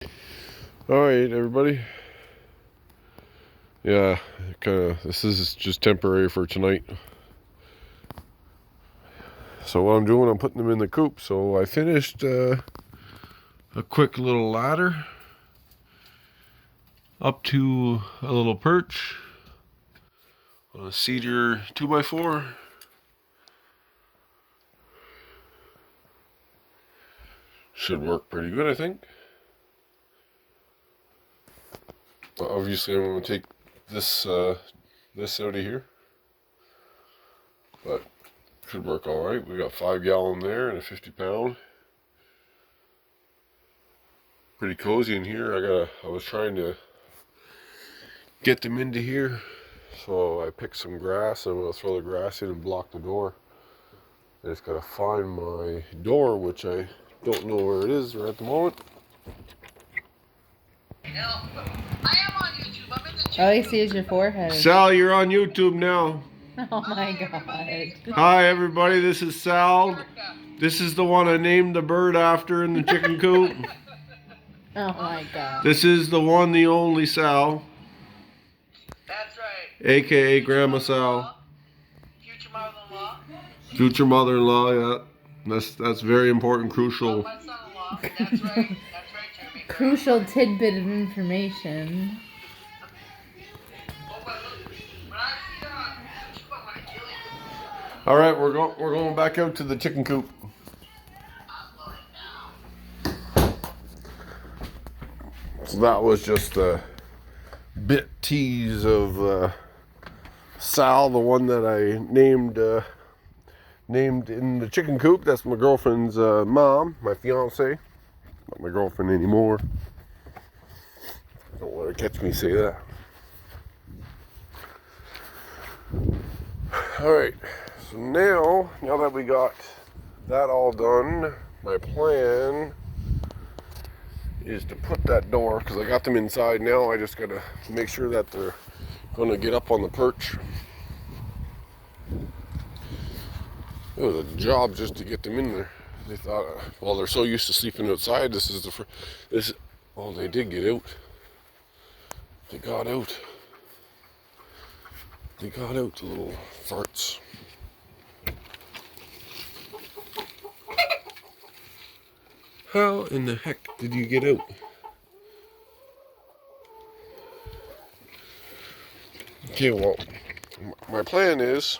Alright, everybody. Yeah, this is just temporary for tonight. So what I'm doing, I'm putting them in the coop. So I finished a quick little ladder up to a little perch on a cedar 2x4. Should work pretty good, I think. Obviously, I'm going to take this this out of here, but should work all right. We got 5 gallon there and a 50-pound. Pretty cozy in here. I was trying to get them into here, so I picked some grass and I'm gonna throw the grass in and block the door. I just gotta find my door, which I don't know where it is right at the moment. I am on YouTube. I'm in the All I see is your forehead. Sal, you're on YouTube now. Oh my god. Hi everybody, this is Sal. This is the one I named the bird after in the chicken coop. Oh my god. This is the one, the only Sal. That's right. AKA Grandma Sal. Future mother-in-law. Future mother-in-law, yeah. That's very important, crucial. My son-in-law. That's right. That's right, Jeremy. Crucial tidbit of information. All right, we're going back out to the chicken coop. So that was just a bit tease of Sal, the one that I named in the chicken coop. That's my girlfriend's mom, my fiance. Not my girlfriend anymore. Don't let her catch me say that. All right. So now that we got that all done, my plan is to put that door, because I got them inside now. I just got to make sure that they're going to get up on the perch. It was a job just to get them in there. They thought, well, they're so used to sleeping outside. Oh, they did get out. They got out. They got out, the little farts. How in the heck did you get out? Okay, well, my plan is